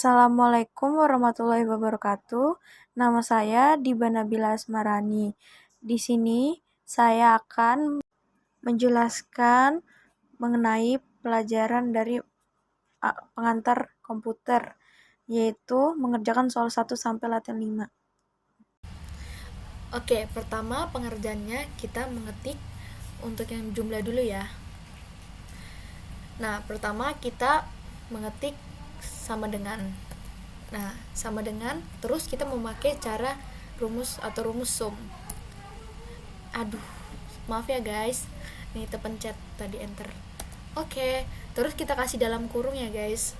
Assalamualaikum warahmatullahi wabarakatuh. Nama saya Diba Nabila Asmarani. Di sini saya akan menjelaskan mengenai pelajaran dari pengantar komputer, yaitu mengerjakan soal 1 sampai latihan 5. Oke, pertama pengerjaannya kita mengetik untuk yang jumlah dulu ya. Nah, pertama kita mengetik sama dengan. Nah, sama dengan, terus kita memakai cara rumus atau rumus sum. Aduh, maaf ya guys. Ini terpencet tadi enter. Oke, terus kita kasih dalam kurung ya guys.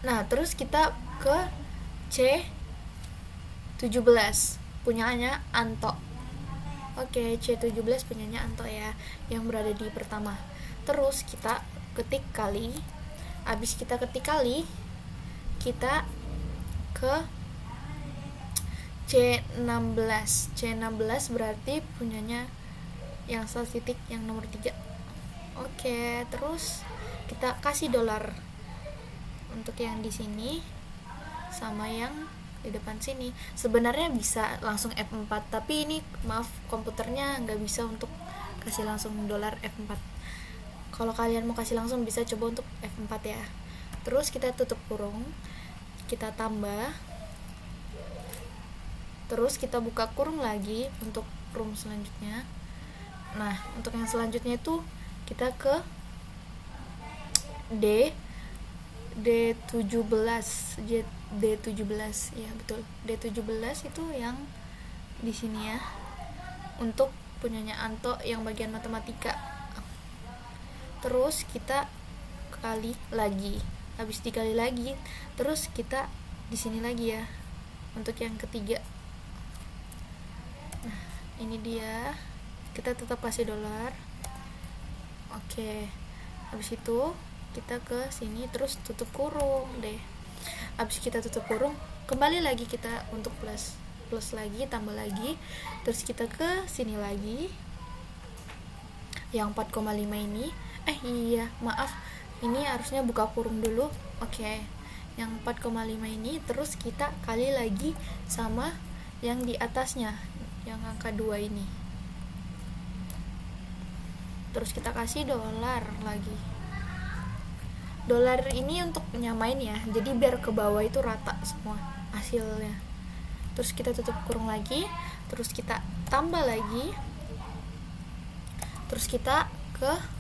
Nah, terus kita ke C17 punyanya Anto. Oke, C17 punyanya Anto ya, yang berada di pertama. Terus kita ketik kali. Abis kita ketik kali, kita ke C16. C16 berarti punyanya yang satu titik yang nomor 3. Oke, terus kita kasih dolar untuk yang di sini sama yang di depan sini. Sebenarnya bisa langsung F4, tapi ini maaf komputernya nggak bisa untuk kasih langsung dolar F4. Kalau kalian mau kasih langsung bisa coba untuk F4 ya. Terus kita tutup kurung, kita tambah, terus kita buka kurung lagi untuk rumus selanjutnya. Nah, untuk yang selanjutnya itu kita ke D17 ya, betul. D17 itu yang di sini ya, untuk punyanya Anto yang bagian matematika. Terus kita kali lagi, habis dikali lagi, terus kita di sini lagi ya untuk yang ketiga. Nah, ini dia, kita tetap kasih dolar. Oke, habis itu kita ke sini, terus tutup kurung deh. Habis kita tutup kurung, kembali lagi kita untuk plus lagi, tambah lagi, terus kita ke sini lagi yang 4,5 ini. Iya, maaf, ini harusnya buka kurung dulu. Oke, yang 4,5 ini, terus kita kali lagi sama yang di atasnya, yang angka 2 ini. Terus kita kasih dolar lagi. Dolar ini untuk nyamain ya, jadi biar ke bawah itu rata semua hasilnya. Terus kita tutup kurung lagi, terus kita tambah lagi, terus kita ke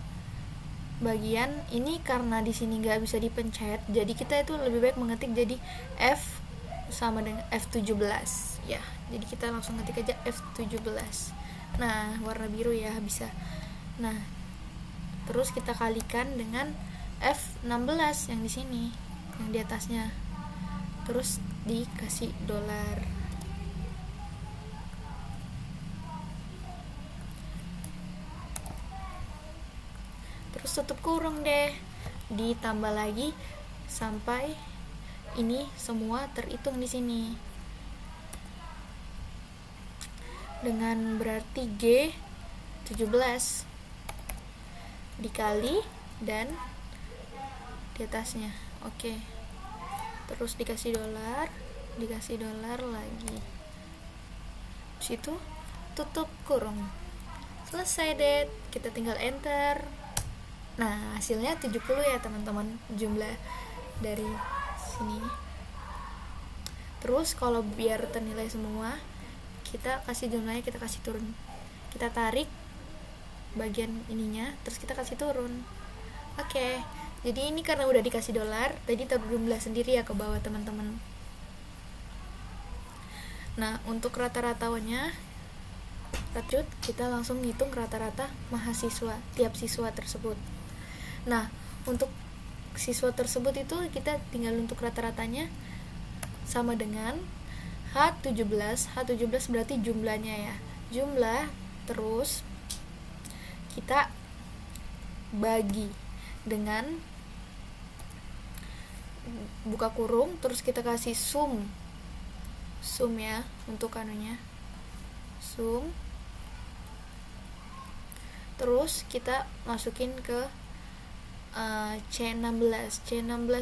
bagian ini. Karena di sini nggak bisa dipencet, jadi kita itu lebih baik mengetik jadi F sama dengan F17 ya. Jadi kita langsung ketik aja F17. Nah, warna biru ya bisa. Nah, terus kita kalikan dengan F16 yang di sini, yang di atasnya. Terus dikasih dolar. Terus tutup kurung deh. Ditambah lagi sampai ini semua terhitung di sini. Dengan berarti G17 dikali dan di atasnya. Oke. Terus dikasih dolar lagi. Situ tutup kurung. Selesai deh. Kita tinggal enter. Nah, hasilnya 70 ya teman-teman, jumlah dari sini. Terus kalau biar ternilai semua, kita kasih jumlahnya, kita kasih turun. Kita tarik bagian ininya, terus kita kasih turun. Oke. Jadi ini karena udah dikasih dolar, tadi terjumlah sendiri ya ke bawah teman-teman. Nah, untuk rata-ratanya, kita langsung ngitung rata-rata mahasiswa, tiap siswa tersebut. Nah, untuk siswa tersebut itu kita tinggal untuk rata-ratanya sama dengan H17 berarti jumlahnya ya. Jumlah, terus kita bagi dengan buka kurung, terus kita kasih sum ya untuk anunya, sum. Terus kita masukin ke C16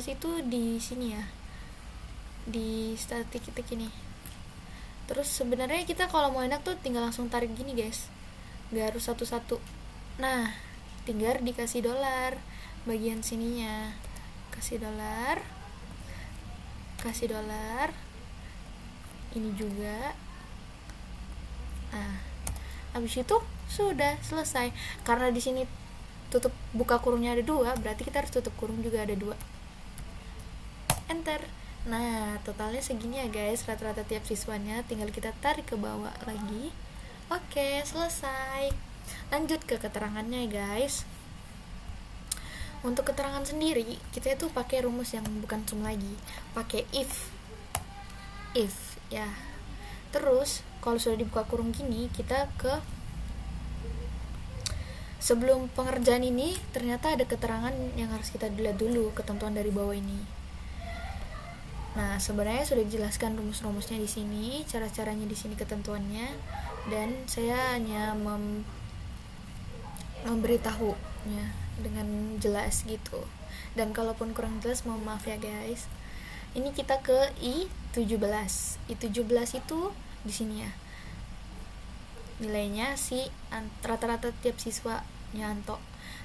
itu di sini ya, di statistik ini. Terus sebenarnya kita kalau mau enak tuh tinggal langsung tarik gini guys, gak harus satu-satu. Nah, tinggal dikasih dolar bagian sininya, kasih dolar, ini juga. Nah, habis itu sudah selesai. Karena di sini tutup buka kurungnya ada 2, berarti kita harus tutup kurung juga ada 2. Enter. Nah, totalnya segini ya guys, rata-rata tiap siswanya. Tinggal kita tarik ke bawah lagi. Oke, selesai. Lanjut ke keterangannya ya guys. Untuk keterangan sendiri, kita itu pakai rumus yang bukan sum lagi, pakai if ya. Terus kalau sudah dibuka kurung gini, kita ke sebelum pengerjaan ini ternyata ada keterangan yang harus kita lihat dulu, ketentuan dari bawah ini. Nah, sebenarnya sudah dijelaskan rumus-rumusnya di sini, cara-caranya di sini, ketentuannya, dan saya hanya memberitahunya dengan jelas gitu. Dan kalaupun kurang jelas, mohon maaf ya guys. Ini kita ke I17. I17 itu di sini ya. Nilainya rata-rata tiap siswa nyanto.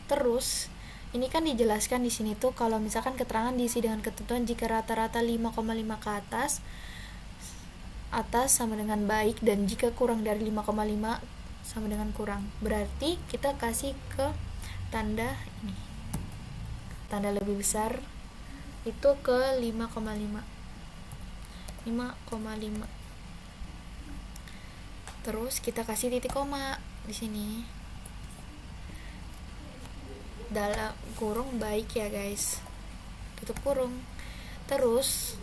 Terus ini kan dijelaskan di sini tuh kalau misalkan keterangan diisi dengan ketentuan jika rata-rata 5,5 ke atas sama dengan baik, dan jika kurang dari 5,5 sama dengan kurang. Berarti kita kasih ke tanda ini, tanda lebih besar itu ke 5,5. Terus kita kasih titik koma di sini. Dalam kurung baik ya guys, tutup kurung, terus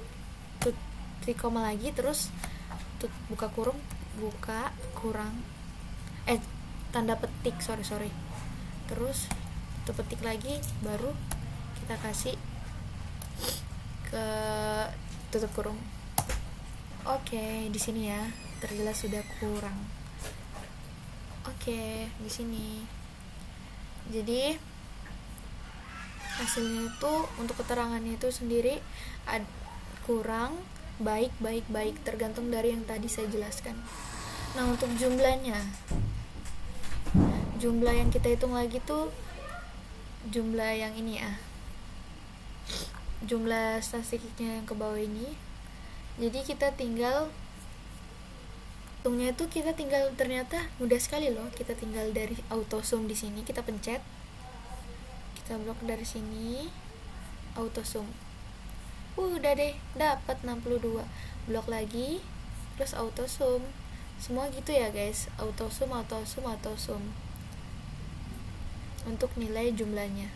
titik koma lagi, terus buka kurung, tanda petik, sorry, terus tutup petik lagi, baru kita kasih ke tutup kurung. Oke, di sini ya terjelas sudah kurang. Oke, di sini. Jadi hasilnya itu untuk keterangannya itu sendiri kurang, baik, tergantung dari yang tadi saya jelaskan. Nah, untuk jumlah yang kita hitung lagi tuh jumlah yang ini ya, jumlah statistiknya yang ke bawah ini. Jadi kita tinggal hitungnya itu, ternyata mudah sekali loh. Kita tinggal dari auto sum di sini kita pencet, kita blok dari sini, auto sum, udah deh dapat 62. Blok lagi, terus auto sum, semua gitu ya guys, auto sum untuk nilai jumlahnya.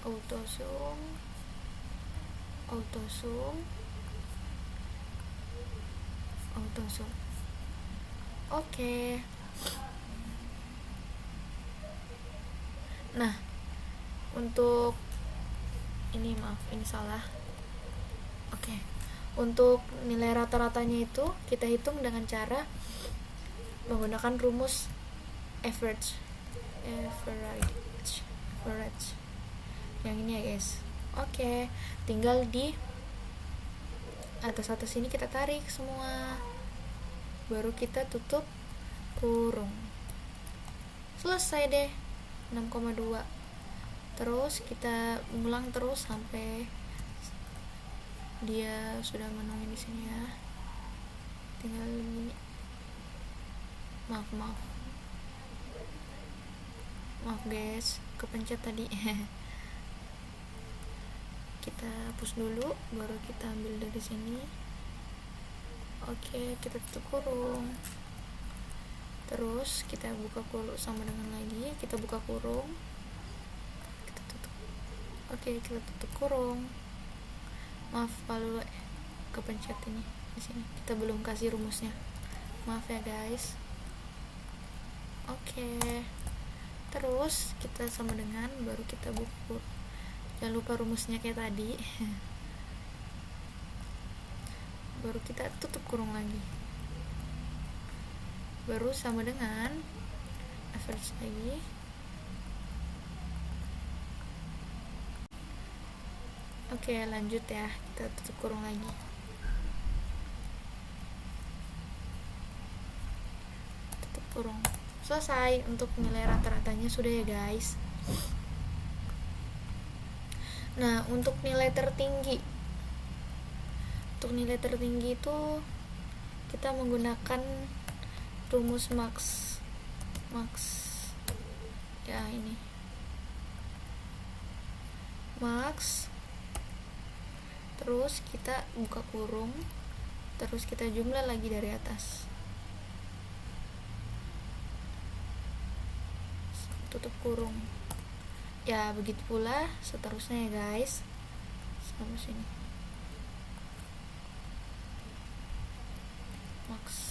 Auto sum. Oke. Nah, untuk ini salah. Oke. Untuk nilai rata-ratanya itu kita hitung dengan cara menggunakan rumus average. Yang ini ya guys. Oke, tinggal di atas ini kita tarik semua, baru kita tutup kurung, selesai deh 6,2. terus kita ulang terus sampai dia sudah menuhin di sini ya. Tinggal ini, maaf guys, kepencet tadi. Kita hapus dulu, baru kita ambil dari sini. Oke, kita tutup kurung, terus kita buka kurung sama dengan lagi, kita buka kurung, kita tutup. Oke, kita tutup kurung. Maaf kalau kepencet ini di sini, kita belum kasih rumusnya, maaf ya guys. Oke, terus kita sama dengan, baru kita buka kurung. Jangan lupa rumusnya kayak tadi. Baru kita tutup kurung lagi. baru sama dengan average lagi. Oke, lanjut ya, kita tutup kurung lagi. Tutup kurung. Selesai untuk nilai rata-ratanya sudah ya guys. Nah, untuk nilai tertinggi itu kita menggunakan rumus max ya, ini max, terus kita buka kurung, terus kita jumlah lagi dari atas, tutup kurung ya, begitu pula seterusnya ya guys, sampai sini max.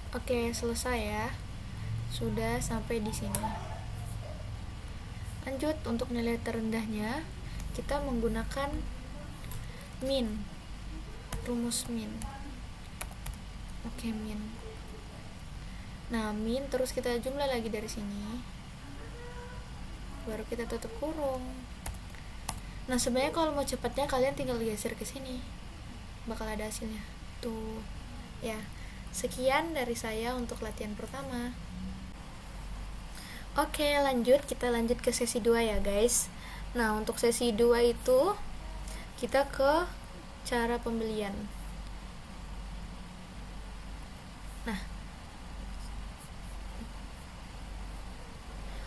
Oke, selesai ya, sudah sampai di sini. Lanjut, untuk nilai terendahnya kita menggunakan min, rumus min. Oke, min. Nah, min terus kita jumlah lagi dari sini, baru kita tutup kurung. Nah, sebenarnya kalau mau cepatnya kalian tinggal geser ke sini, bakal ada hasilnya tuh ya. Sekian dari saya untuk latihan pertama. Oke, kita lanjut ke sesi 2 ya guys. Nah, untuk sesi 2 itu kita ke cara pembelian. Nah,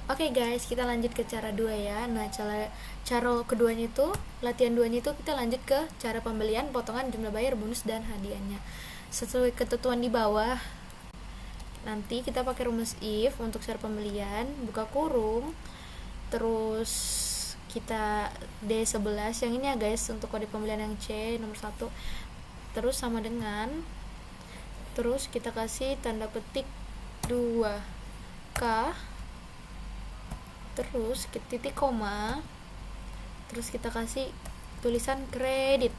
oke guys, kita lanjut ke cara 2 ya. Nah, cara keduanya itu, latihan 2-nya itu kita lanjut ke cara pembelian, potongan, jumlah bayar, bonus, dan hadiahnya. Sesuai ketentuan di bawah. Nanti kita pakai rumus if untuk cara pembelian, buka kurung, terus kita D11 yang ini ya guys, untuk kode pembelian yang C nomor 1, terus sama dengan, terus kita kasih tanda petik 2K, terus titik koma, terus kita kasih tulisan kredit.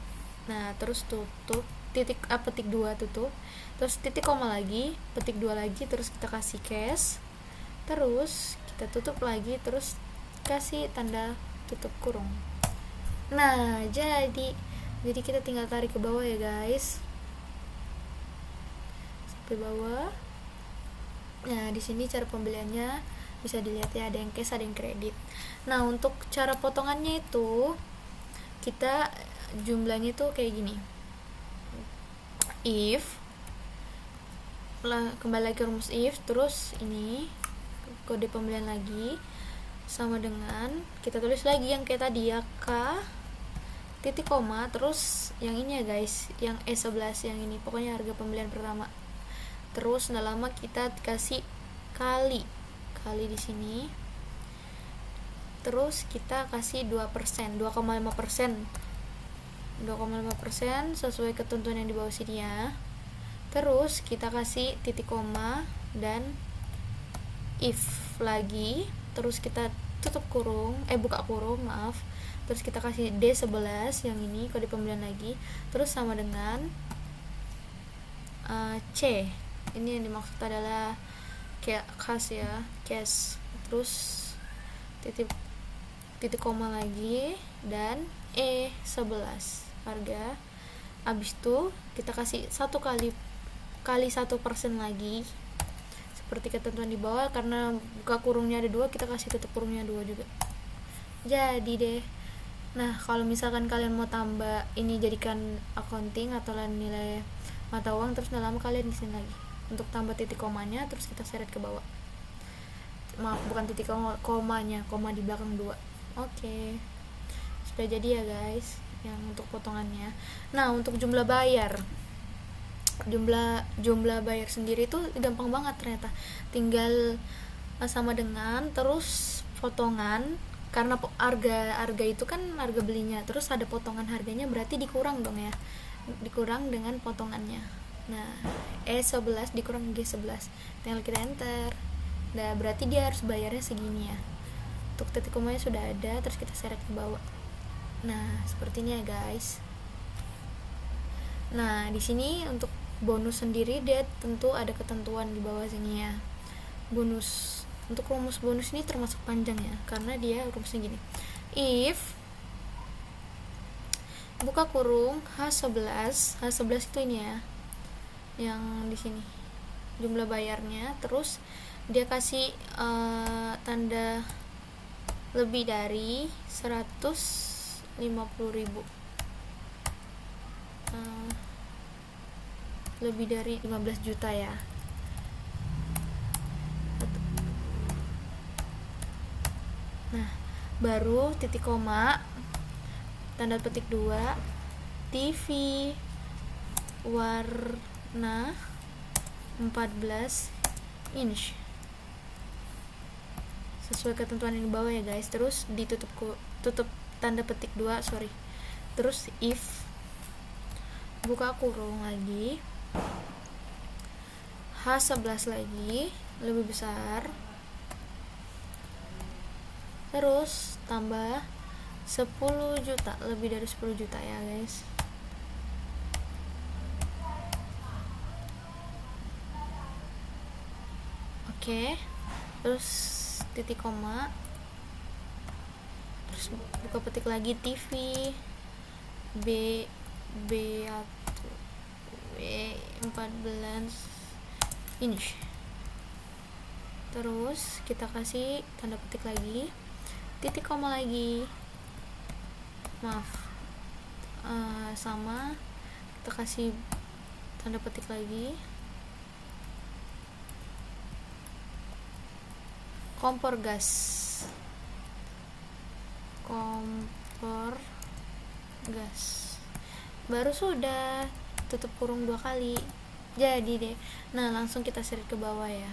Nah, terus tutup, petik 2 tutup, terus titik koma lagi, petik 2 lagi, terus kita kasih cash, terus kita tutup lagi, terus kasih tanda tutup kurung. Nah, jadi kita tinggal tarik ke bawah ya guys, sampai bawah. Nah, di sini cara pembeliannya bisa dilihat ya, ada yang cash, ada yang kredit. Nah, untuk cara potongannya itu kita jumlahnya itu kayak gini. If, kembali lagi ke rumus if, terus ini kode pembelian lagi sama dengan, kita tulis lagi yang kayak tadi ya, K titik koma, terus yang ini ya guys, yang E11 yang ini, pokoknya harga pembelian pertama. Terus nggak lama kita kasih kali di sini, terus kita kasih 2%, 2,5% sesuai ketentuan yang di bawah sini ya. Terus kita kasih titik koma dan if lagi, terus kita tutup kurung, buka kurung, maaf. Terus kita kasih D11 yang ini, kode pembelian lagi, terus sama dengan C. Ini yang dimaksud adalah kayak cash ya, cash. Terus titik koma lagi dan E11 harga. Abis itu kita kasih 1 kali 1% lagi seperti ketentuan di bawah, karena buka kurungnya ada 2, kita kasih tutup kurungnya 2 juga. Jadi deh. Nah, kalau misalkan kalian mau tambah ini jadikan accounting atau nilai mata uang, terus lama kalian di sini lagi untuk tambah titik komanya, terus kita seret ke bawah. Maaf, bukan titik komanya, koma di belakang 2. Oke. Sudah jadi ya guys yang untuk potongannya. Nah, untuk jumlah bayar sendiri itu gampang banget ternyata, tinggal sama dengan, terus potongan, karena harga itu kan harga belinya, terus ada potongan harganya, berarti dikurang dong ya, dikurang dengan potongannya. Nah, E11 dikurang G11, tinggal kita enter. Nah, berarti dia harus bayarnya segini ya. untuk titik komanya sudah ada, terus kita seret ke bawah. Nah, seperti ini ya guys. Nah, di sini untuk bonus sendiri dia tentu ada ketentuan di bawah sini ya. Bonus untuk rumus bonus ini termasuk panjang ya, karena dia rumusnya gini. If buka kurung H11 itu ini ya, yang di sini jumlah bayarnya, terus dia kasih tanda lebih dari 150.000, lebih dari 15 juta ya. Nah, baru titik koma, tanda petik 2, TV warna 14 inch sesuai ketentuan yang di bawah ya guys. Terus tutup tanda petik 2, terus if buka kurung lagi H11 lagi lebih besar, terus tambah 10 juta, lebih dari 10 juta ya guys. Oke, terus titik koma, terus buka petik lagi TV B 14 inch, terus kita kasih tanda petik lagi, titik koma lagi, sama kita kasih tanda petik lagi, kompor gas, baru sudah tutup kurung 2 kali, jadi deh. Nah, langsung kita seret ke bawah ya.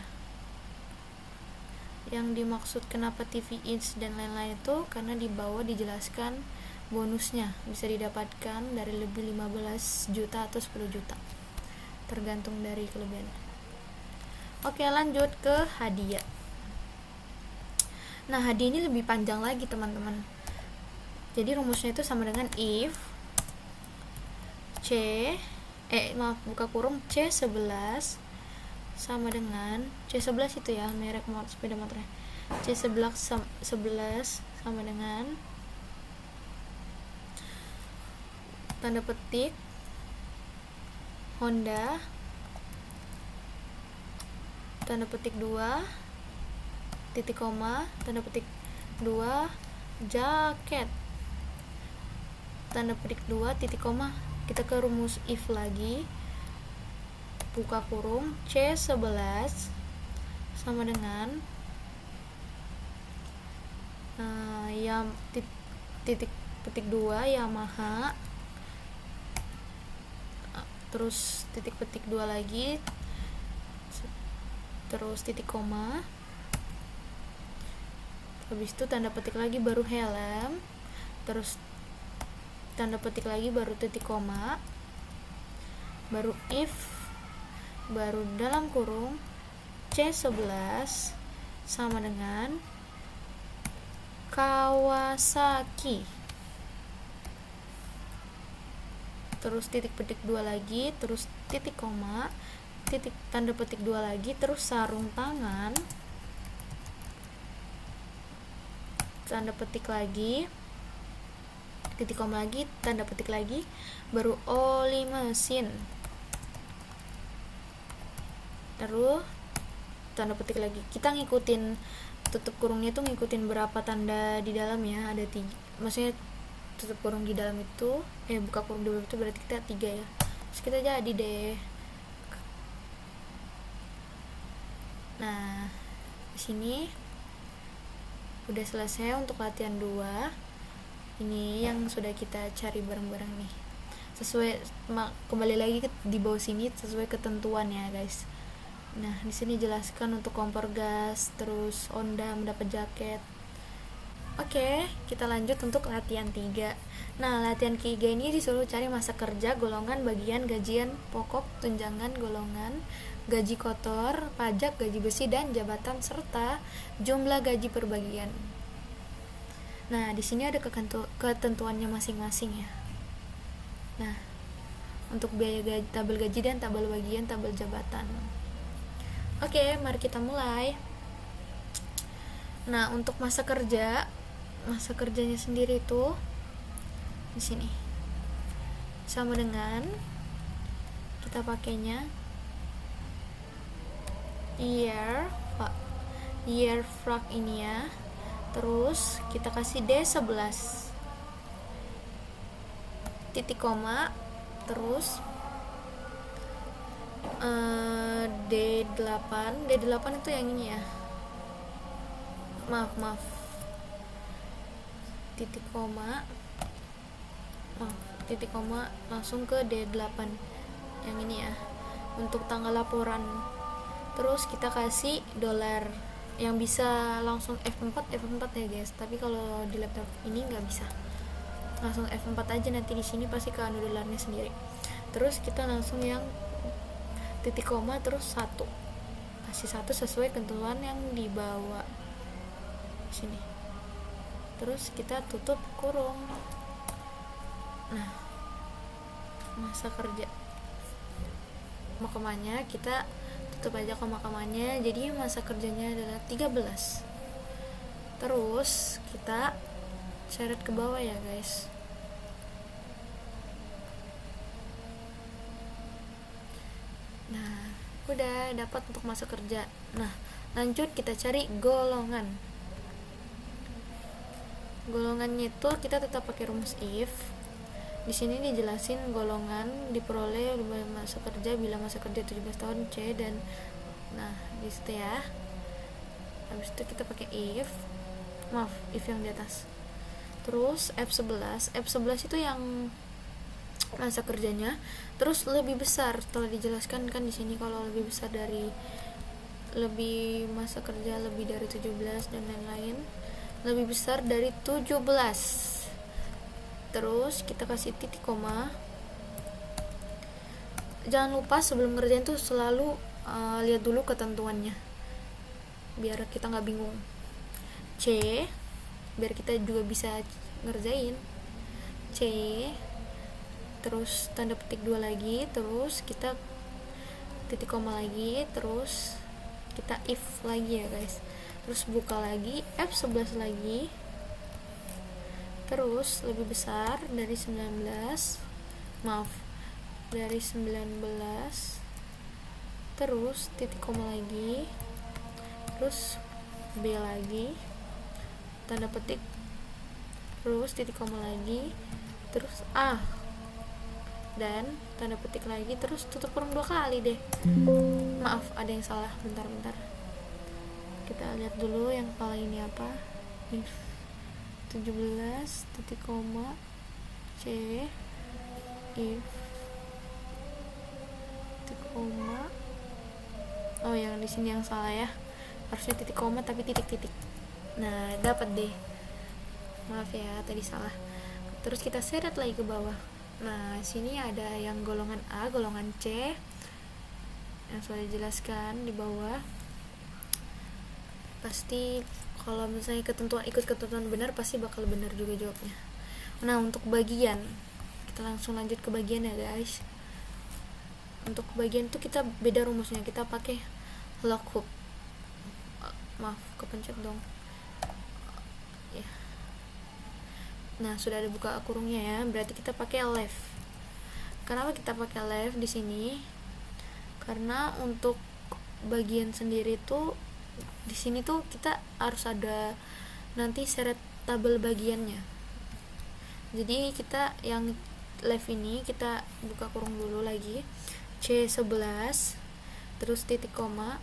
Yang dimaksud kenapa TV inch dan lain-lain itu karena di bawah dijelaskan bonusnya bisa didapatkan dari lebih 15 juta atau 10 juta, tergantung dari kelebihan. Oke, lanjut ke hadiah. Nah, hadiah ini lebih panjang lagi teman-teman. Jadi rumusnya itu sama dengan if buka kurung C11 sama dengan C11 itu ya, merek sepeda motornya. C11 sama dengan tanda petik Honda, tanda petik 2, titik koma, tanda petik 2, jaket, tanda petik 2, titik koma. Kita ke rumus if lagi, buka kurung C11 sama dengan titik petik 2 Yamaha, terus titik petik 2 lagi, terus titik koma, habis itu tanda petik lagi baru helm, terus tanda petik lagi baru titik koma, baru if, baru dalam kurung C11 sama dengan Kawasaki, terus titik petik 2 lagi, terus titik koma, titik tanda petik 2 lagi, terus sarung tangan, tanda petik lagi, titik koma lagi, tanda petik lagi, baru oli mesin, terus tanda petik lagi. Kita ngikutin tutup kurungnya itu ngikutin berapa tanda di dalam ya, ada 3, maksudnya tutup kurung di dalam itu buka kurung di dalam itu berarti kita 3 ya. Terus kita jadi deh. Nah, di sini udah selesai untuk latihan 2. Ini yang sudah kita cari bareng-bareng nih. Kembali lagi di bawah sini sesuai ketentuan ya, guys. Nah, di sini jelaskan untuk kompor gas, terus Honda mendapat jaket. Oke, kita lanjut untuk latihan 3. Nah, latihan 3 ini disuruh cari masa kerja, golongan, bagian, gajian pokok, tunjangan, golongan, gaji kotor, pajak, gaji besi dan jabatan serta jumlah gaji per bagian. Nah, di sini ada ketentuannya masing-masing ya. Nah, untuk biaya tabel gaji dan tabel bagian tabel jabatan. Oke, mari kita mulai. Nah, untuk masa kerjanya sendiri itu di sini sama dengan kita pakainya year frag ini ya. Terus kita kasih D11 titik koma, terus D8 itu yang ini ya. Maaf. Titik koma langsung ke D8 yang ini ya, untuk tanggal laporan. Terus kita kasih dolar, yang bisa langsung F4 ya guys, tapi kalau di laptop ini nggak bisa, langsung F4 aja, nanti di sini pasti ke anu dolarnya sendiri. Terus kita langsung yang titik koma terus 1, kasih 1 sesuai ketentuan yang dibawa sini. Terus kita tutup kurung. Nah, masa kerja koma-komanya kita tutup aja koma-komanya, jadi masa kerjanya adalah 13. Terus kita seret ke bawah ya guys. Nah, udah dapat untuk masa kerja. Nah, lanjut kita cari golongan. Golongannya itu kita tetap pakai rumus if. Di sini dijelasin golongan diperoleh oleh masa kerja bila masa kerja 17 tahun C dan nah di situ ya. Habis itu kita pakai if yang di atas. Terus F11 itu yang masa kerjanya terus lebih besar. Setelah dijelaskan kan di sini kalau lebih masa kerja lebih dari 17 dan lain-lain, lebih besar dari 17. Terus kita kasih titik koma. Jangan lupa sebelum ngerjain tuh selalu lihat dulu ketentuannya biar kita nggak bingung. C, biar kita juga bisa ngerjain. C, terus tanda petik 2 lagi, terus kita titik koma lagi, terus kita if lagi ya guys. Terus buka lagi F11 lagi, terus lebih besar dari 19, terus titik koma lagi, terus B lagi, tanda petik, terus titik koma lagi, terus A, dan tanda petik lagi, terus tutup kurung 2 kali deh. Maaf, ada yang salah, bentar. Kita lihat dulu yang kepala ini apa. 17 titik koma C if titik koma. Oh, yang di sini yang salah ya, harusnya titik koma tapi titik. Nah, dapat deh. Maaf ya, tadi salah. Terus kita seret lagi ke bawah. Nah, sini ada yang golongan A, golongan C yang sudah dijelaskan di bawah. Pasti kalau misalnya ikut ketentuan benar pasti bakal benar juga jawabnya. Nah, untuk bagian kita langsung lanjut ke bagian ya guys. Untuk bagian itu kita beda rumusnya, kita pakai lookup. Maaf, kepencet dong ya. Nah, sudah ada buka kurungnya ya, berarti kita pakai left. Kenapa kita pakai left di sini? Karena untuk bagian sendiri tuh di sini tuh kita harus ada nanti seret tabel bagiannya. Jadi kita yang left ini kita buka kurung dulu lagi, C11 terus titik koma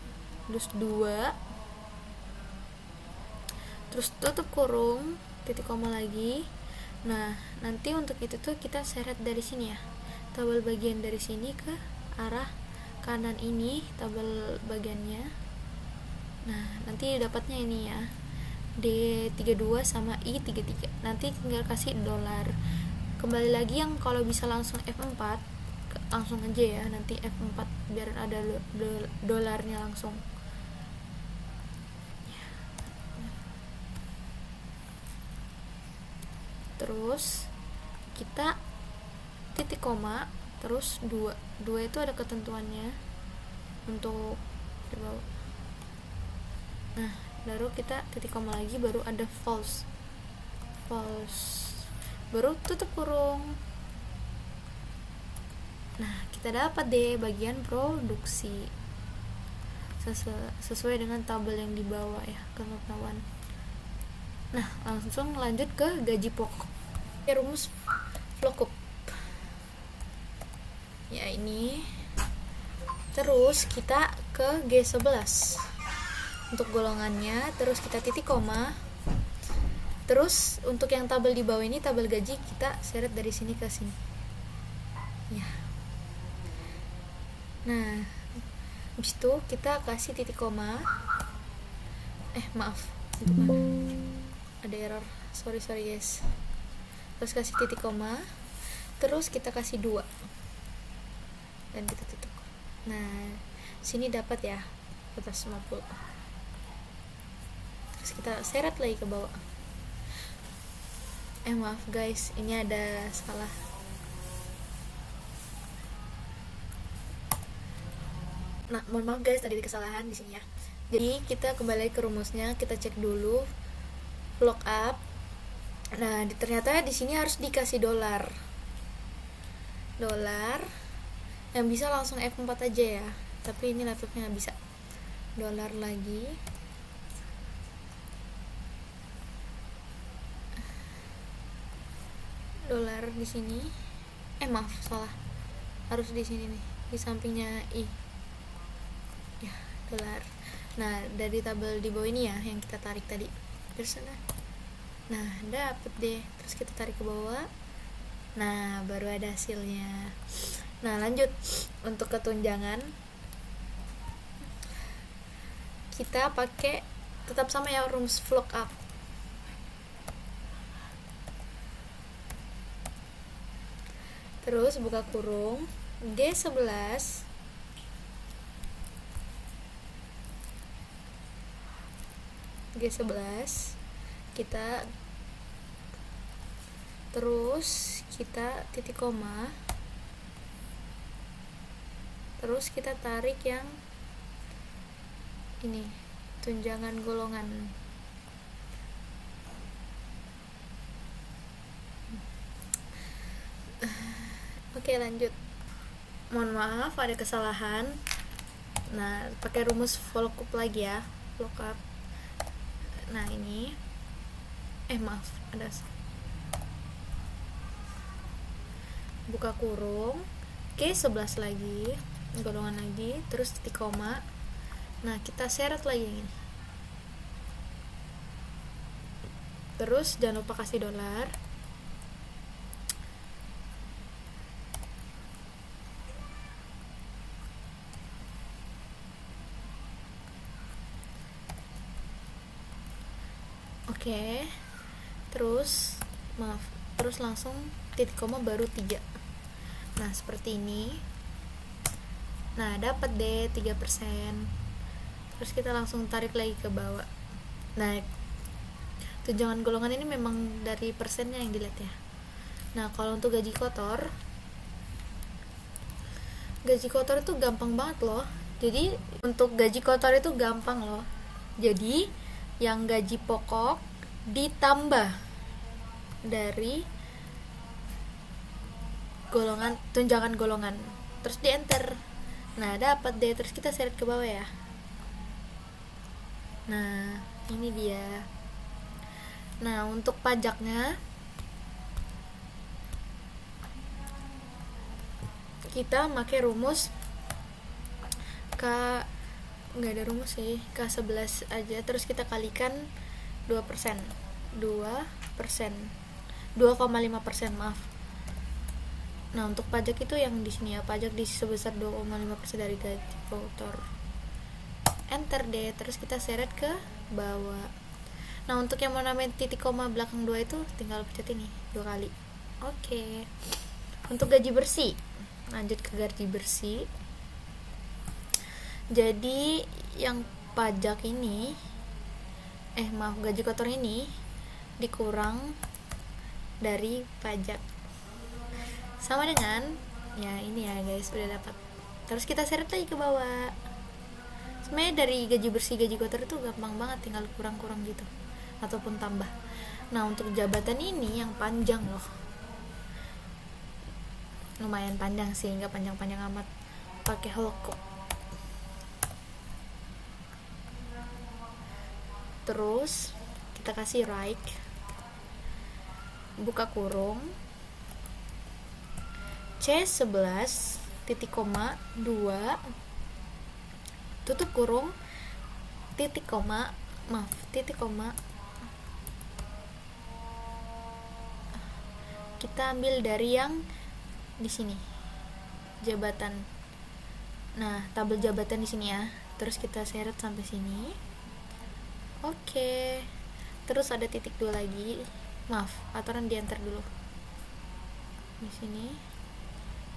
terus 2 terus tutup kurung titik koma lagi. Nah, nanti untuk itu tuh kita seret dari sini ya, tabel bagian dari sini ke arah kanan ini tabel bagiannya. Nah, nanti dapatnya ini ya, D32 sama I33. Nanti tinggal kasih dolar. Kembali lagi yang kalau bisa langsung F4, langsung aja ya, nanti F4 biar ada dolarnya langsung. terus kita titik koma, terus 2 itu ada ketentuannya untuk di bawah. Nah, baru kita titik koma lagi, baru ada false, baru tutup kurung. Nah, kita dapat deh bagian produksi sesuai dengan tabel yang di bawah ya, kawan-kawan. Nah, langsung lanjut ke gaji pokok. Rumus VLOOKUP ya ini. Terus kita ke G11 untuk golongannya, terus kita titik koma. Terus untuk yang tabel di bawah ini, tabel gaji, kita seret dari sini ke sini ya. Nah, habis itu kita kasih titik koma. Maaf, itu mana? Ada error, sorry guys. Terus kasih titik koma, terus kita kasih 2 dan kita tutup. Nah, sini dapat ya 150. Terus kita seret lagi ke bawah. Maaf guys, ini ada salah. Nah, mohon maaf guys, tadi ada kesalahan di sini ya. Jadi kita kembali ke rumusnya, kita cek dulu VLOOKUP. Nah, ternyata di sini harus dikasih dolar. Yang bisa langsung F4 aja ya. Tapi ini laptopnya nggak bisa. Dolar lagi. Dolar di sini. Maaf, salah. Harus di sini nih, di sampingnya I. Ya, dolar. Nah, dari tabel di bawah ini ya yang kita tarik tadi. Terus nah, dapet deh. Terus kita tarik ke bawah. Nah, baru ada hasilnya. Nah, lanjut untuk ketunjangan. Kita pakai tetap sama ya rumus VLOOKUP. Terus buka kurung G11 kita terus kita titik koma, terus kita tarik yang ini, tunjangan golongan. Oke, lanjut. Mohon maaf ada kesalahan. Nah, pakai rumus VLOOKUP lagi ya, VLOOKUP. Nah, ini maaf, ada buka kurung G11 lagi, golongan lagi, terus titik koma. Nah, kita seret lagi yang ini. Terus jangan lupa kasih dolar. Oke. Terus langsung titik koma baru 3. Nah, seperti ini. Nah, dapat deh 3%. Terus kita langsung tarik lagi ke bawah. Nah, tunjangan golongan ini memang dari persennya yang dilihat ya. Nah, kalau untuk gaji kotor itu gampang banget loh. Jadi untuk gaji kotor itu gampang loh. Jadi yang gaji pokok ditambah dari tunjangan golongan, terus di enter. Nah, dapat deh. Terus kita seret ke bawah ya. Nah, ini dia. Nah, untuk pajaknya kita pakai rumus nggak ada rumus sih, K11 aja. Terus kita kalikan 2%, 2,5%, maaf. Nah, untuk pajak itu yang di sini ya, pajak di sebesar 2,5% dari gaji kotor. Enter deh. Terus kita seret ke bawah. Nah, untuk yang mau namain titik koma belakang 2 itu tinggal pencet ini 2 kali. Oke. Untuk gaji bersih, lanjut ke gaji bersih. Jadi yang pajak ini gaji kotor ini dikurang dari pajak. Sama dengan ya ini ya guys, udah dapat. Terus kita seret lagi ke bawah. Sebenarnya dari gaji bersih gaji kotor itu gampang banget, tinggal kurang-kurang gitu ataupun tambah. Nah untuk jabatan ini yang panjang loh, lumayan panjang sih, nggak panjang-panjang amat, pakai holkop. Terus kita kasih right, buka kurung, C11 titik koma 2 tutup kurung titik koma kita ambil dari yang di sini jabatan. Nah tabel jabatan di sini ya, terus kita seret sampai sini. Oke. Terus ada titik 2 lagi, maaf aturan diantar dulu di sini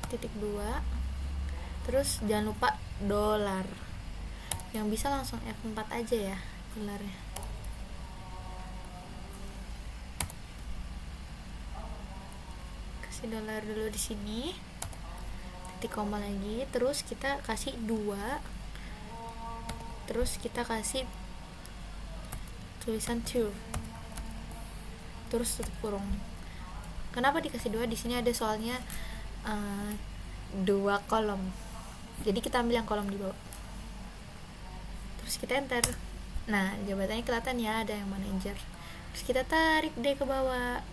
titik 2. Terus jangan lupa dolar, yang bisa langsung F4 aja ya dolarnya. Kasih dolar dulu di sini, titik koma lagi, terus kita kasih 2, terus kita kasih tulisan 2, terus tutup kurung. Kenapa dikasih 2? Di sini ada soalnya 2 kolom, jadi kita ambil yang kolom di bawah, terus kita enter. Nah jabatannya kelihatan ya, ada yang manajer. Terus kita tarik deh ke bawah.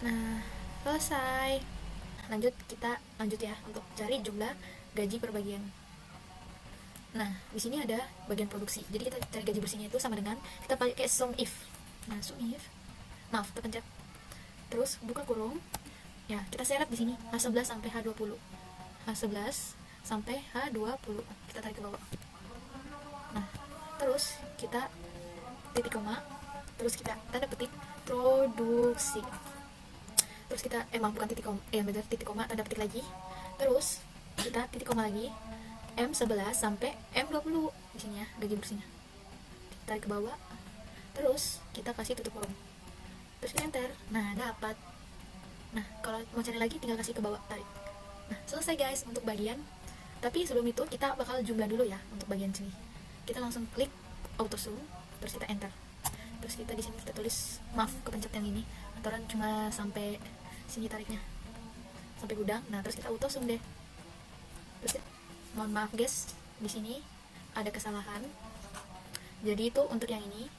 Nah selesai. Kita lanjut ya untuk cari jumlah gaji per bagian. Nah di sini ada bagian produksi, jadi kita cari gaji bersihnya itu sama dengan kita pakai sum if. Nah sum if, maaf terpencet, terus buka kurung ya, kita seret di sini H11 sampai H20, H11 sampai H20, kita tarik ke bawah. Nah terus kita titik koma, terus kita tanda petik produksi, terus kita bukan titik koma, benar titik koma tanda petik lagi, terus kita titik koma lagi M11 sampai M20 di sini ya gaji bersihnya, kita tarik ke bawah, terus kita kasih tutup kurung, terus kita enter. Nah dapat. Nah kalau mau cari lagi tinggal kasih ke bawah, tarik. Nah selesai guys untuk bagian. Tapi sebelum itu kita bakal jumlah dulu ya untuk bagian sini. Kita langsung klik auto sum, terus kita enter. Terus kita di sini kita tulis, maaf kepencet yang ini, aturan cuma sampai sini tariknya, sampai gudang. Nah terus kita auto sum deh. Terus mohon maaf guys, di sini ada kesalahan. Jadi itu untuk yang ini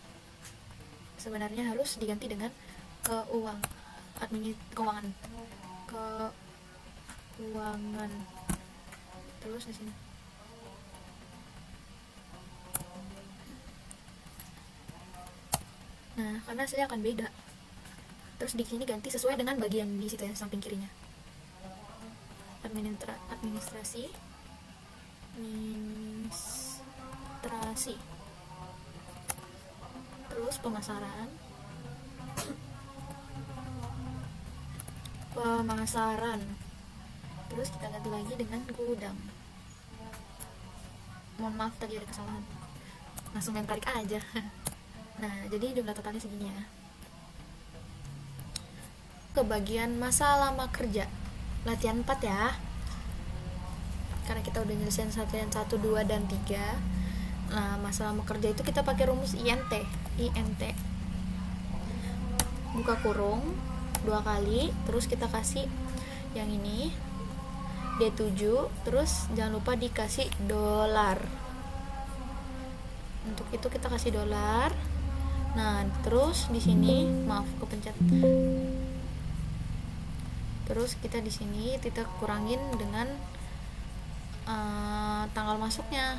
sebenarnya harus diganti dengan keuangan, terus di sini. Nah karena hasilnya akan beda, terus di sini ganti sesuai dengan bagian di situ ya, samping kirinya. Administrasi, terus pemasaran, terus kita ganti lagi dengan gudang. Mohon maaf tadi ada kesalahan, langsung yang tarik aja. Nah jadi jumlah totalnya segini ya. Ke bagian masa lama kerja latihan 4 ya, karena kita udah nyelesain latihan 1, 2, dan 3. Nah masa lama kerja itu kita pakai rumus INT. Buka kurung 2 kali, terus kita kasih yang ini D7, terus jangan lupa dikasih dolar. Untuk itu kita kasih dolar. Nah terus di sini maaf kepencet, terus kita di sini kita kurangin dengan tanggal masuknya,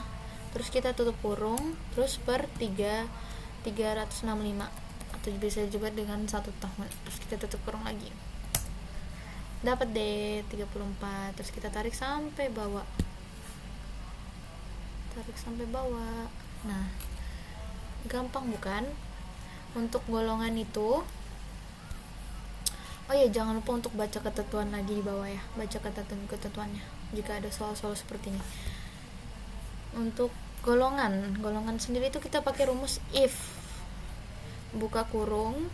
terus kita tutup kurung, terus per 365, atau bisa juga dengan 1 tahun. Terus kita tutup kurung lagi, dapat deh 34. Terus kita tarik sampai bawah, Nah gampang bukan untuk golongan itu. Oh ya jangan lupa untuk baca ketentuan lagi di bawah ya, baca ketentuannya jika ada soal-soal seperti ini. Untuk golongan sendiri itu kita pakai rumus if, buka kurung,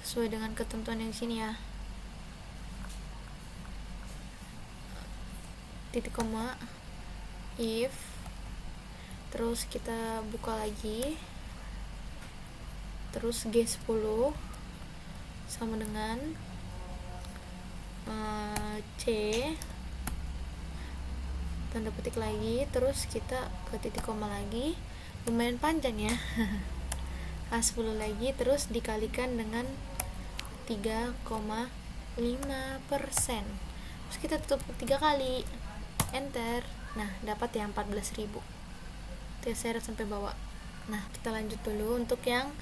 sesuai dengan ketentuan yang sini ya. Titik koma, if, terus kita buka lagi, terus G10 sama dengan C, tanda petik lagi, terus kita ke titik koma lagi, lumayan panjang ya. A10 lagi, terus dikalikan dengan 3,5%, terus kita tutup 3 kali, enter. Nah, dapat ya 14.000. Kita seret sampai bawah. Nah, kita lanjut dulu untuk yang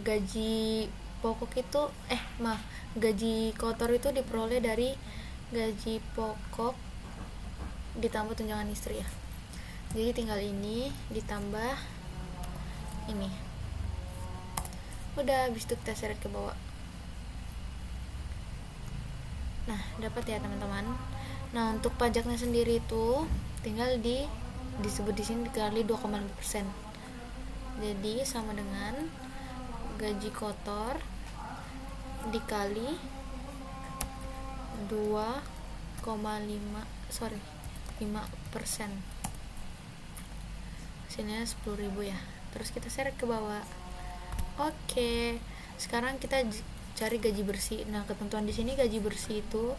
gaji pokok itu gaji kotor itu diperoleh dari gaji pokok ditambah tunjangan istri ya. Jadi tinggal ini ditambah ini. Udah, habis itu kita seret ke bawah. Nah, dapat ya teman-teman. Nah, untuk pajaknya sendiri itu tinggal disebut di sini dikali 2,5%. Jadi sama dengan gaji kotor dikali 5%. Hasilnya 10.000 ya. Terus kita seret ke bawah. Oke, sekarang kita cari gaji bersih. Nah, ketentuan di sini gaji bersih itu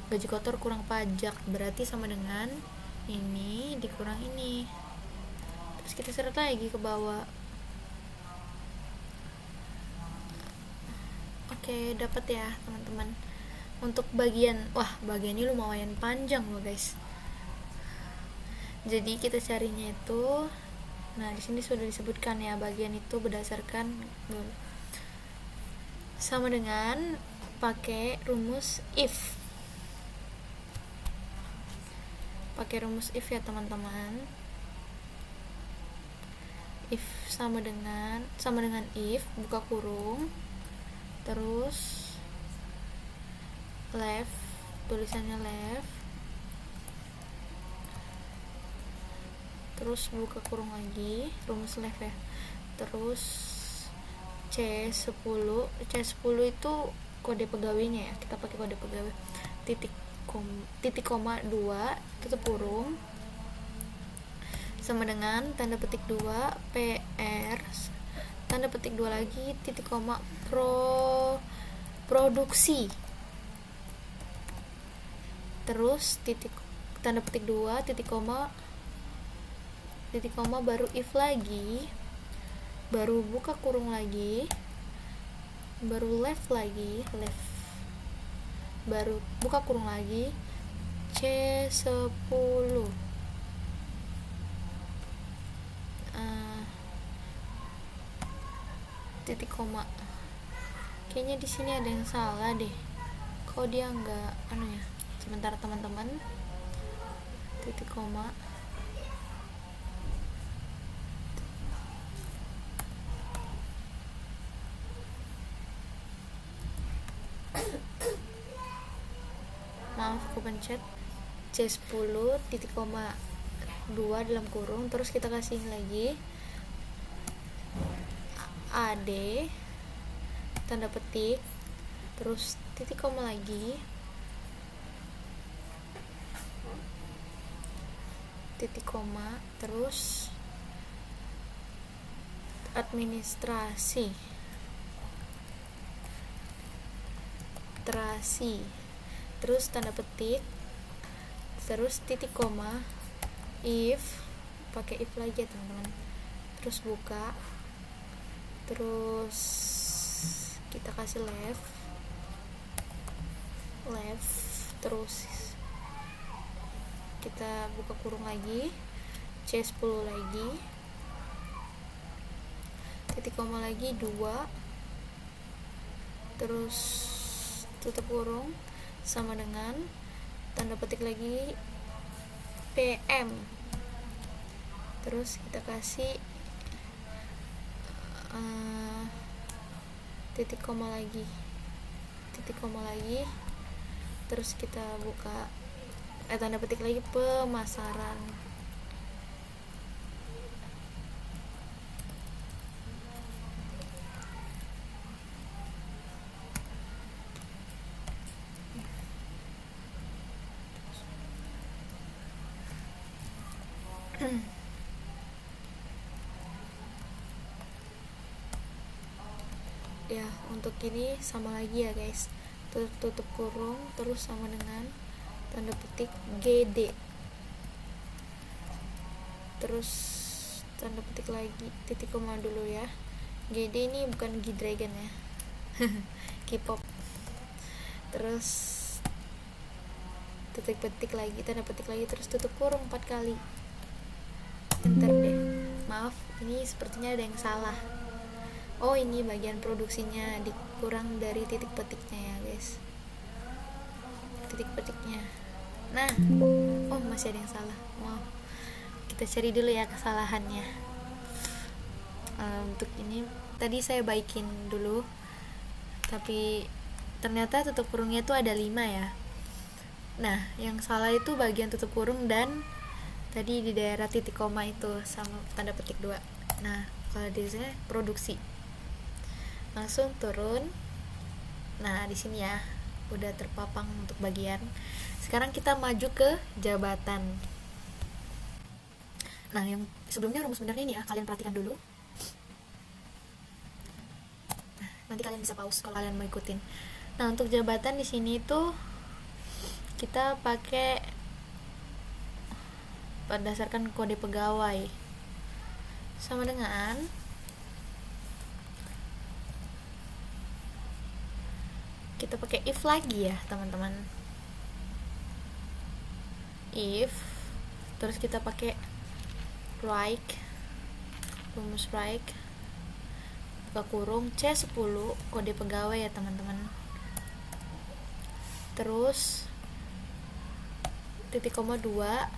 gaji kotor kurang pajak, berarti sama dengan ini dikurang ini. Terus kita seret lagi ke bawah. Oke, dapat ya teman-teman. Untuk bagian ini lumayan panjang loh guys. Jadi kita carinya itu, nah di sini sudah disebutkan ya, bagian itu berdasarkan sama dengan pakai rumus if. Pakai rumus if ya teman-teman. If sama dengan if, buka kurung, terus left, tulisannya left, terus buka kurung lagi, rumus left ya, terus C10 itu kode pegawainya ya, kita pakai kode pegawai, titik koma 2 tutup kurung sama dengan tanda petik 2 PR tanda petik 2 lagi titik koma produksi, terus tanda petik 2 titik koma baru if lagi, baru buka kurung lagi, baru left lagi, baru buka kurung lagi, C10 titik koma. Kayaknya di sini ada yang salah deh, kok dia nggak ya, sebentar teman-teman. Titik koma, maaf aku pencet C10 titik koma 2 dalam kurung, terus kita kasih lagi AD tanda petik, terus titik koma lagi, titik koma, terus administrasi, terus tanda petik, terus titik koma, if, pakai if lagi ya teman-teman, terus buka, terus kita kasih left, terus kita buka kurung lagi, C10 lagi, titik koma lagi 2, terus tutup kurung sama dengan tanda petik lagi PM, terus kita kasih titik koma lagi, terus kita buka tanda petik lagi pemasaran, Ya, untuk ini sama lagi ya guys, tutup kurung terus sama dengan tanda petik GD, terus tanda petik lagi titik koma dulu ya. GD ini bukan G-Dragon ya. K-pop. Terus titik petik lagi, tanda petik lagi, terus tutup kurung 4 kali, enter deh. Maaf, ini sepertinya ada yang salah. Oh, ini bagian produksinya dikurang dari titik petiknya ya guys, titik petiknya. Nah, oh masih ada yang salah, maaf. Kita cari dulu ya kesalahannya. Untuk ini tadi saya baikin dulu, tapi ternyata tutup kurungnya tuh ada 5 ya. Nah, yang salah itu bagian tutup kurung dan tadi di daerah titik koma itu sama tanda petik 2. Nah, kalau di sini produksi. Langsung turun. Nah, di sini ya udah terpapang untuk bagian. Sekarang kita maju ke jabatan. Nah, yang sebelumnya rumus benernya ini ya, kalian perhatikan dulu. Nanti kalian bisa pause kalau kalian mau ikutin. Nah, untuk jabatan di sini tuh kita pakai berdasarkan kode pegawai sama dengan kita pakai if lagi ya teman-teman. If terus kita pakai rumus break buka kurung C10 kode pegawai ya teman-teman. Terus titik koma 2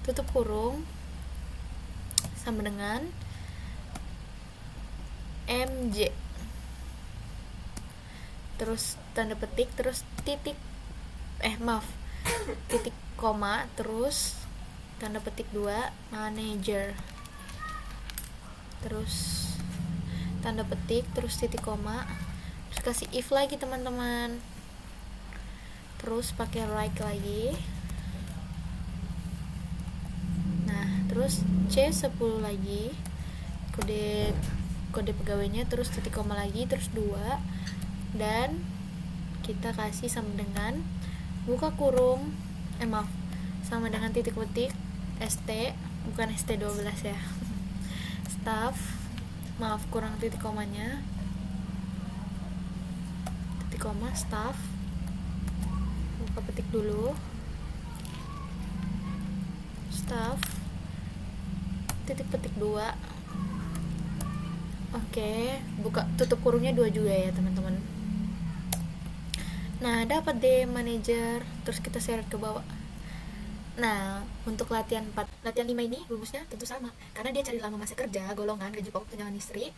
tutup kurung sama dengan MJ, terus tanda petik, terus titik koma, terus tanda petik 2 manager, terus tanda petik, terus titik koma, terus kasih if lagi teman-teman, terus pakai right lagi. Nah, terus C10 lagi kode pegawainya, terus titik koma lagi, terus 2, dan kita kasih sama dengan buka kurung sama dengan titik petik ST, bukan ST12 ya. Staff, maaf kurang titik komanya, titik koma staff, buka petik dulu staff, titik petik 2. Oke, buka tutup kurungnya 2 juga ya teman-teman. Nah, dapat deh manager, terus kita seret ke bawah. Nah, untuk latihan 5 ini rumusnya tentu sama, karena dia cari lama masa kerja, golongan, gaji pokok tunjangan istri,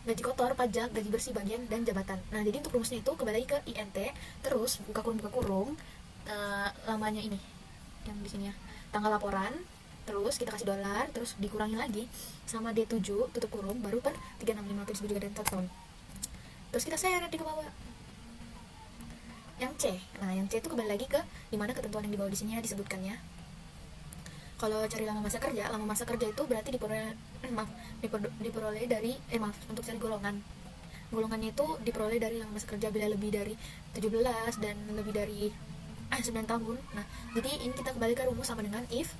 gaji kotor, pajak, gaji bersih bagian, dan jabatan. Nah, jadi untuk rumusnya itu kembali ke INT, terus buka kurung, lamanya ini yang di sini ya, tanggal laporan, terus kita kasih $, terus dikurangi lagi sama D7 tutup kurung baru per 365 juga dan 1 tahun. Terus kita seret di ke bawah. Yang C, nah yang C itu kembali lagi ke dimana ketentuan yang di bawah di sini ya disebutkannya. Kalau cari lama masa kerja itu berarti diperoleh dari untuk cari golongannya itu diperoleh dari lama masa kerja bila lebih dari 17 dan lebih dari 9 tahun. Nah, jadi ini kita kembali ke rumus sama dengan if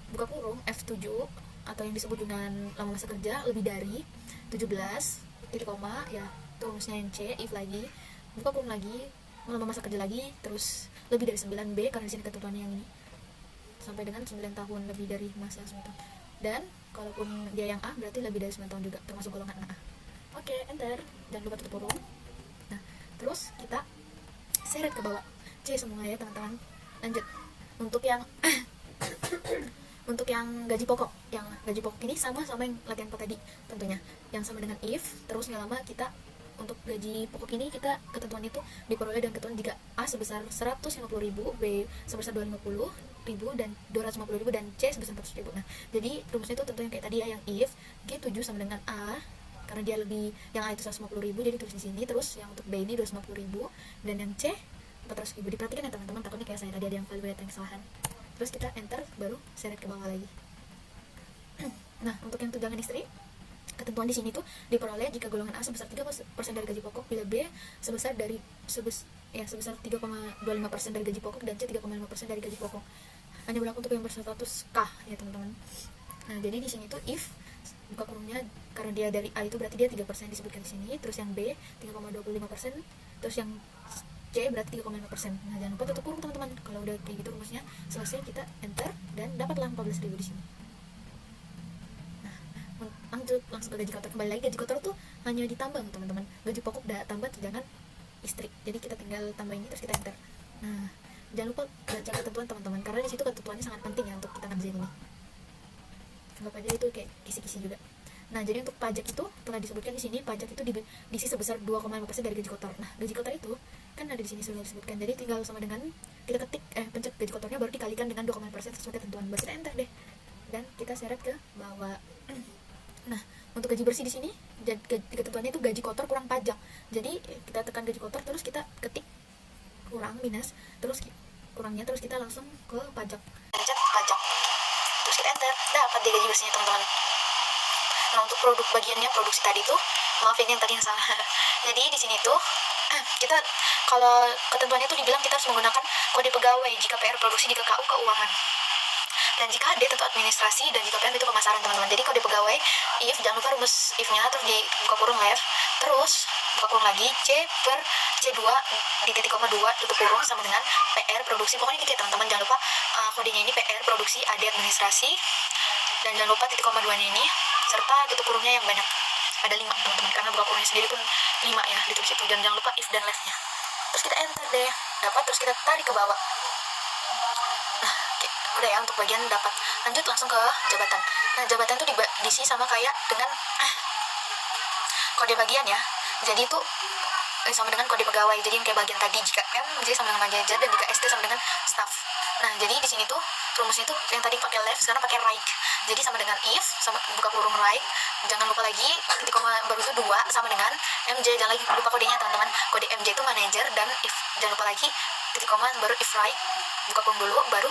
buka kurung F7 atau yang disebut dengan lama masa kerja lebih dari 17 titik koma ya, itu rumusnya yang C, if lagi buka kurung lagi, lama masa kerja lagi, terus lebih dari 9B karena di sini ketentuannya yang ini sampai dengan 9 tahun lebih dari masa 9 tahun. Dan kalaupun dia yang A berarti lebih dari 9 tahun juga termasuk golongan A. Oke, enter, jangan lupa tutup kurung. Nah, terus kita seret ke bawah C semua ya teman-teman. Lanjut untuk yang untuk yang gaji pokok ini sama yang latihan 4 tadi tentunya, yang sama dengan if, terus nggak lama kita untuk gaji pokok ini kita ketentuan itu diperoleh dengan ketentuan jika A sebesar 150.000, B sebesar 250.000 dan 250.000 dan C sebesar 400.000. Nah, jadi rumusnya itu tentunya kayak tadi ya, yang if G7 sama dengan A karena dia lebih, yang A itu 150.000 jadi tulis di sini, terus yang untuk B ini 250.000 dan yang C 400.000. Diperhatikan ya teman-teman, takutnya kayak saya tadi ada yang value atau yang kesalahan. terus kita enter, baru seret ke bawah lagi. Nah, untuk yang tunjangan istri, ketentuan di sini tuh diperoleh jika golongan A sebesar 3% dari gaji pokok, bila B sebesar 3,25% dari gaji pokok, dan C 3,5% dari gaji pokok. Hanya berlaku untuk yang berstatus K ya teman-teman. Nah, jadi di sini tuh if buka kurungnya, karena dia dari A itu berarti dia 3% disebutkan di sini, terus yang B 3,25%, terus yang C berarti 3,5%. Nah, jangan lupa tutup kurung teman-teman. Kalau udah kayak gitu rumusnya selesai, kita enter dan dapatlah 14.000 di sini. Lanjut langsung ke gaji kotor. Kembali lagi, gaji kotor tuh hanya ditambah teman-teman, gaji pokok udah tambah tunjangan istri, jadi kita tinggal tambah ini terus kita enter. Nah, jangan lupa baca ketentuan teman-teman, karena di situ ketentuannya sangat penting ya untuk kita ngerjain ini. Anggap aja itu kayak kisi-kisi juga. Nah, jadi untuk pajak itu telah disebutkan di sini, pajak itu diisi sebesar 2,5% dari gaji kotor. Nah, gaji kotor itu kan ada di sini sudah disebutkan, jadi tinggal sama dengan kita ketik pencet gaji kotornya, baru dikalikan dengan 2,5% sesuai ketentuan, baru kita enter deh, dan kita seret ke bawah. Nah, untuk gaji bersih di sini ketentuannya itu gaji kotor kurang pajak. Jadi kita tekan gaji kotor, terus kita ketik kurang minus, terus kurangnya, terus kita langsung ke pajak, pencet pajak, terus kita enter, dapat deh gaji bersihnya teman-teman. Nah, untuk produk bagiannya, produksi tadi tuh, maaf ini yang tadi yang salah. Jadi di sini tuh kita, kalau ketentuannya tuh dibilang kita harus menggunakan kode pegawai jika PR produksi, jika KU keuangan, dan jika D tentu administrasi, dan jika PM itu pemasaran teman-teman. Jadi kode pegawai if, jangan lupa rumus if-nya, terus di buka kurung left, terus buka kurung lagi C per C2 di titik koma 2 tutup kurung sama dengan PR produksi. Pokoknya gitu ya teman-teman, jangan lupa kodenya ini PR produksi, AD administrasi, dan jangan lupa titik koma 2 ini serta tutup kurungnya yang banyak, ada 5 teman-teman, karena buka kurungnya sendiri pun 5 ya ditulis itu. Dan jangan lupa if dan left-nya, terus kita enter deh, dapat, terus kita tarik ke bawah. Nah, udah ya untuk bagian dapat. Lanjut langsung ke jabatan. Nah, jabatan tuh diisi sama kayak dengan kode bagian ya. Jadi itu sama dengan kode pegawai. Jadi yang kayak bagian tadi, jika M jadi sama dengan manajer, dan jika ST sama dengan staff. Nah, jadi di sini tuh rumusnya tuh yang tadi pakai left, sekarang pakai right. Jadi sama dengan if, sama buka kurung right, jangan lupa lagi titik koma baru itu 2 sama dengan MJ. Jangan lagi lupa kodenya teman-teman. Kode MJ itu manajer, dan if jangan lupa lagi titik koma baru if right, buka kurung dulu, baru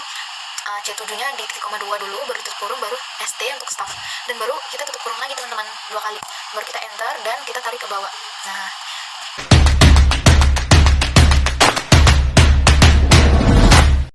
C7-nya di titik koma 2 dulu, baru tutup kurung, baru ST untuk staff, dan baru kita tutup kurung lagi teman-teman 2 kali, baru kita enter dan kita tarik ke bawah. Nah,